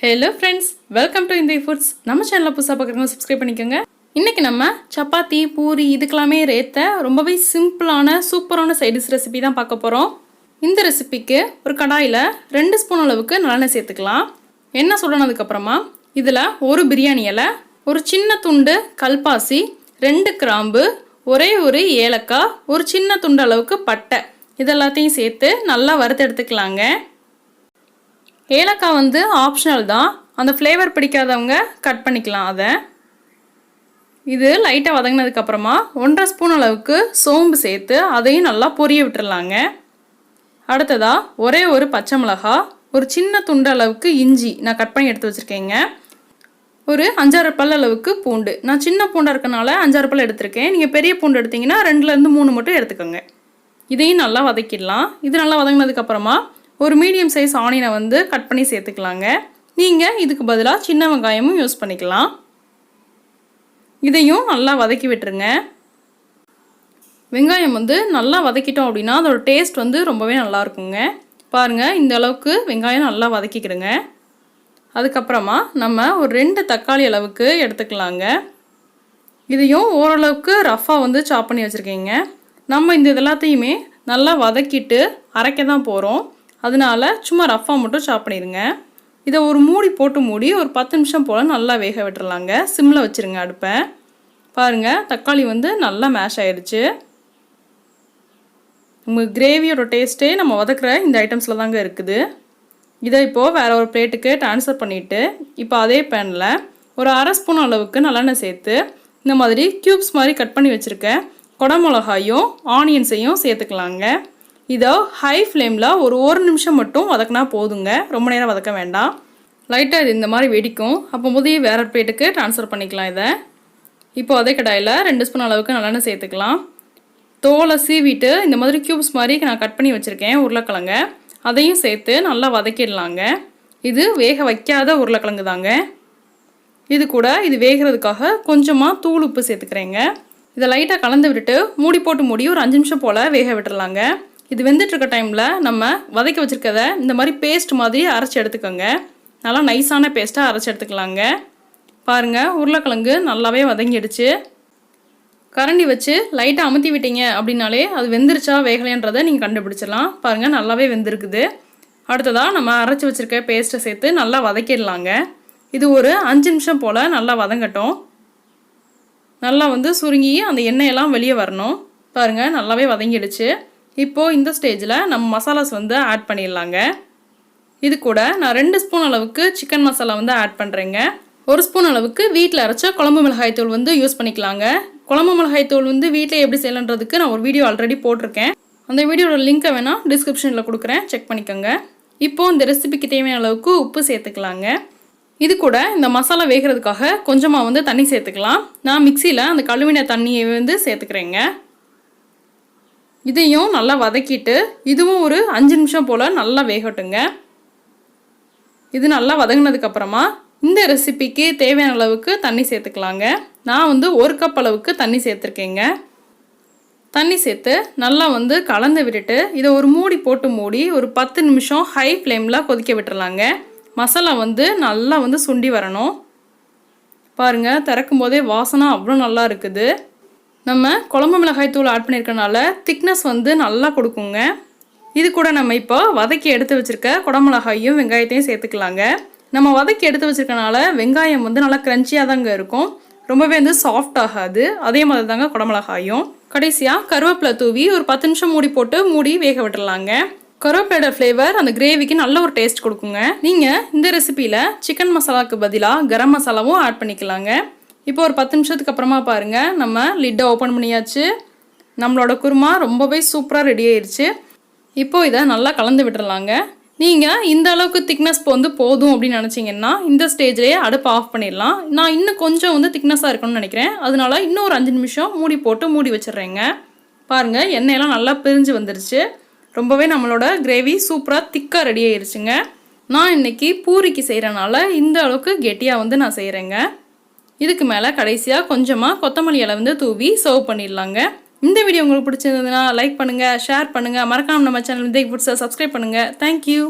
Hello friends, welcome to Vindhagi Foods. நம்ம சேனலை புதுசாக பார்க்குறவங்க சப்ஸ்கிரைப் பண்ணிக்கோங்க. இன்றைக்கி நம்ம சப்பாத்தி பூரி இதுக்கெல்லாமே ஏற்ற ரொம்பவே சிம்பிளான சூப்பரான சைடிஷ் ரெசிபி தான் பார்க்க போகிறோம். இந்த ரெசிபிக்கு ஒரு கடாயில் 2 ஸ்பூன் அளவுக்கு நல்லெண்ணெய் சேர்த்துக்கலாம். எண்ணெய் சுடனதுக்கப்புறமா இதில் ஒரு பிரியாணி இலை, ஒரு சின்ன துண்டு கல்பாசி, 2 கிராம்பு, ஒரே ஒரு ஏலக்காய், ஒரு சின்ன துண்டு அளவுக்கு பட்டை இதெல்லாத்தையும் சேர்த்து நல்லா வறுத்து எடுத்துக்கலாங்க. ஏலக்காய் வந்து ஆப்ஷனல் தான், அந்த ஃப்ளேவர் பிடிக்காதவங்க கட் பண்ணிக்கலாம். அதை இது லைட்டாக வதங்கினதுக்கப்புறமா 1.5 ஸ்பூன் அளவுக்கு சோம்பு சேர்த்து அதையும் நல்லா பொரிய விட்டுறலாங்க. அடுத்ததாக ஒரே ஒரு பச்சை மிளகாய், ஒரு சின்ன துண்டு அளவுக்கு இஞ்சி நான் கட் பண்ணி எடுத்து வச்சுருக்கேங்க. ஒரு 5-6 பல் அளவுக்கு பூண்டு, நான் சின்ன பூண்டாக இருக்கனால 5-6 பல் எடுத்திருக்கேன். நீங்கள் பெரிய பூண்டு எடுத்திங்கன்னா 2லேருந்து 3 மட்டும் எடுத்துக்கோங்க. இதையும் நல்லா வதக்கிடலாம். இது நல்லா வதங்கினதுக்கப்புறமா ஒரு மீடியம் சைஸ் ஆனியனை வந்து கட் பண்ணி சேர்த்துக்கலாங்க. நீங்கள் இதுக்கு பதிலாக சின்ன வெங்காயமும் யூஸ் பண்ணிக்கலாம். இதையும் நல்லா வதக்கி விட்டுருங்க. வெங்காயம் வந்து நல்லா வதக்கிட்டோம் அப்படின்னா அதோட டேஸ்ட் வந்து ரொம்பவே நல்லா இருக்குங்க. பாருங்கள், இந்த அளவுக்கு வெங்காயம் நல்லா வதக்கிக்கிடுங்க. அதுக்கப்புறமா நம்ம ஒரு 2 தக்காளி அளவுக்கு எடுத்துக்கலாங்க. இதையும் ஓரளவுக்கு ரஃப்பாக வந்து சாப் பண்ணி வச்சுருக்கீங்க. நம்ம இந்த எல்லாத்தையுமே நல்லா வதக்கிட்டு அரைக்க தான் போகிறோம். அதனால சும்மா ரஃப்பாக மட்டும் சாப் பண்ணிடுங்க. இதை ஒரு மூடி போட்டு மூடி ஒரு 10 நிமிஷம் போல் நல்லா வேக விட்டுறலாங்க. சிம்மில் வச்சுருங்க அடுப்பை. பாருங்கள், தக்காளி வந்து நல்லா மேஷ் ஆகிடுச்சு. உங்கள் கிரேவியோட டேஸ்ட்டே நம்ம வதக்குற இந்த ஐட்டம்ஸில் தாங்க இருக்குது. இதை இப்போது வேறு ஒரு பிளேட்டுக்கு ட்ரான்ஸ்ஃபர் பண்ணிவிட்டு இப்போ அதே பேனில் ஒரு 1/2 ஸ்பூன் அளவுக்கு நல்லெண்ணெய் சேர்த்து இந்த மாதிரி க்யூப்ஸ் மாதிரி கட் பண்ணி வச்சுருக்க குடமிளகாயும் ஆனியன்ஸையும் சேர்த்துக்கலாங்க. இதை ஹை ஃப்ளேமில் ஒரு நிமிஷம் மட்டும் வதக்கினா போதுங்க. ரொம்ப நேரம் வதக்க வேண்டாம். லைட்டாக இது இந்த மாதிரி வெடிக்கும். அப்போ முதல்ல வேறு பிளேட்டுக்கு ட்ரான்ஸ்ஃபர் பண்ணிக்கலாம். இதை இப்போ அதே கடாயில் 2 ஸ்பூன் அளவுக்கு நல்லெண்ணெய் சேர்த்துக்கலாம். தோலை சீவிட்டு இந்த மாதிரி க்யூப்ஸ் மாதிரி நான் கட் பண்ணி வச்சுருக்கேன் உருளைக்கிழங்க, அதையும் சேர்த்து நல்லா வதக்கிடலாங்க. இது வேக வைக்காத உருளைக்கிழங்கு தாங்க. இது கூட இது வேகிறதுக்காக கொஞ்சமாக தூள் உப்பு சேர்த்துக்கிறேங்க. இதை லைட்டாக கலந்து விட்டுட்டு மூடி போட்டு மூடி ஒரு 5 நிமிஷம் போல் வேக விட்டுறலாங்க. இது வெந்துட்டுருக்க டைமில் நம்ம வதக்கி வச்சுருக்கதை இந்த மாதிரி பேஸ்ட் மாதிரி அரைச்சி எடுத்துக்கோங்க. நல்லா நைஸான பேஸ்ட்டாக அரைச்சி எடுத்துக்கலாங்க. பாருங்கள், உருளைக்கிழங்கு நல்லாவே வதங்கிடுச்சு. கரண்டி வச்சு லைட்டாக அமுத்தி விட்டீங்க அப்படின்னாலே அது வெந்துருச்சா வேகலைன்றதை நீங்கள் கண்டுபிடிச்சிடலாம். பாருங்கள், நல்லாவே வெந்திருக்குது. அடுத்ததாக நம்ம அரைச்சி வச்சுருக்க பேஸ்ட்டை சேர்த்து நல்லா வதக்கிடலாங்க. இது ஒரு 5 நிமிஷம் போல் நல்லா வதங்கட்டும். நல்லா வந்து சுருங்கி அந்த எண்ணெயெல்லாம் வெளியே வரணும். பாருங்கள், நல்லாவே வதங்கிடுச்சு. இப்போது இந்த ஸ்டேஜில் நம்ம மசாலாஸ் வந்து ஆட் பண்ணிடலாங்க. இது கூட நான் 2 ஸ்பூன் அளவுக்கு சிக்கன் மசாலா வந்து ஆட் பண்ணுறேங்க. 1 ஸ்பூன் அளவுக்கு வீட்டில் அரைச்ச குழம்பு மிளகாய் தூள் வந்து யூஸ் பண்ணிக்கலாங்க. குழம்பு மிளகாய் தூள் வந்து வீட்டில் எப்படி செய்யலன்றதுக்கு நான் ஒரு வீடியோ ஆல்ரெடி போட்டிருக்கேன். அந்த வீடியோட லிங்க்கை வேணால் டிஸ்கிரிப்ஷனில் கொடுக்குறேன், செக் பண்ணிக்கோங்க. இப்போது இந்த ரெசிபிக்கு தேவையான அளவுக்கு உப்பு சேர்த்துக்கலாங்க. இது கூட இந்த மசாலா வேகிறதுக்காக கொஞ்சமாக வந்து தண்ணி சேர்த்துக்கலாம். நான் மிக்சியில் அந்த கழுவின தண்ணியை வந்து சேர்த்துக்கிறேங்க. இதையும் நல்லா வதக்கிட்டு இதுவும் ஒரு 5 நிமிஷம் போல் நல்லா வேகட்டுங்க. இது நல்லா வதங்கினதுக்கப்புறமா இந்த ரெசிபிக்கு தேவையான அளவுக்கு தண்ணி சேர்த்துக்கலாங்க. நான் வந்து 1 கப் அளவுக்கு தண்ணி சேர்த்துருக்கேங்க. தண்ணி சேர்த்து நல்லா வந்து கலந்து விட்டுட்டு இதை ஒரு மூடி போட்டு மூடி ஒரு 10 நிமிஷம் ஹை ஃப்ளேமில் கொதிக்க விட்டுறலாங்க. மசாலா வந்து நல்லா வந்து சுண்டி வரணும். பாருங்கள், திறக்கும் போதே வாசனை அவ்வளோ நல்லா இருக்குது. நம்ம குழம்பு மிளகாய் தூள் ஆட் பண்ணியிருக்கனால திக்னஸ் வந்து நல்லா கொடுக்குங்க. இது கூட நம்ம இப்போ வதக்கி எடுத்து வச்சுருக்க குடமிளகாயும் வெங்காயத்தையும் சேர்த்துக்கலாங்க. நம்ம வதக்கி எடுத்து வச்சுருக்கனால வெங்காயம் வந்து நல்லா க்ரன்ச்சியாக தாங்க இருக்கும், ரொம்பவே வந்து சாஃப்ட் ஆகாது. அதே மாதிரி தாங்க குடமிளகாயும். கடைசியாக கருவேப்பிலை தூவி ஒரு 10 நிமிஷம் மூடி போட்டு மூடி வேக விட்டுறலாங்க. கருவேப்பிலோட ஃப்ளேவர் அந்த கிரேவிக்கு நல்ல ஒரு டேஸ்ட் கொடுக்குங்க. நீங்கள் இந்த ரெசிப்பியில் சிக்கன் மசாலாவுக்கு பதிலாக கரம் மசாலாவும் ஆட் பண்ணிக்கலாங்க. இப்போ ஒரு 10 நிமிஷத்துக்கு அப்புறமா பாருங்கள், நம்ம லிட்டை ஓப்பன் பண்ணியாச்சு. நம்மளோட குருமா ரொம்பவே சூப்பராக ரெடி ஆயிடுச்சு. இப்போது இதை நல்லா கலந்து விட்டுறலாங்க. நீங்கள் இந்த அளவுக்கு திக்னஸ் வந்து போதும் அப்படின்னு நினச்சிங்கன்னா இந்த ஸ்டேஜ்லேயே அடுப்பு ஆஃப் பண்ணிடலாம். நான் இன்னும் கொஞ்சம் வந்து திக்னஸாக இருக்கணும்னு நினைக்கிறேன். அதனால இன்னும் ஒரு 5 நிமிஷம் மூடி போட்டு மூடி வச்சிடுறேங்க. பாருங்கள், எண்ணெயெல்லாம் நல்லா பிரிஞ்சு வந்துருச்சு. ரொம்பவே நம்மளோட கிரேவி சூப்பராக திக்காக ரெடி ஆயிடுச்சுங்க. நான் இன்றைக்கி பூரிக்கு செய்கிறனால இந்த அளவுக்கு கெட்டியாக வந்து நான் செய்கிறேங்க. இதுக்கு மேலே கடைசியாக கொஞ்சமாக கொத்தமல்லி இலை வந்து தூவி சர்வ் பண்ணிடலாங்க. இந்த வீடியோ உங்களுக்கு பிடிச்சிருந்ததுன்னா லைக் பண்ணுங்கள், ஷேர் பண்ணுங்கள். மறக்காமல் நம்ம சேனல் விந்தகி ஃபுட்ஸை சப்ஸ்கிரைப் பண்ணுங்கள். தேங்க்யூ.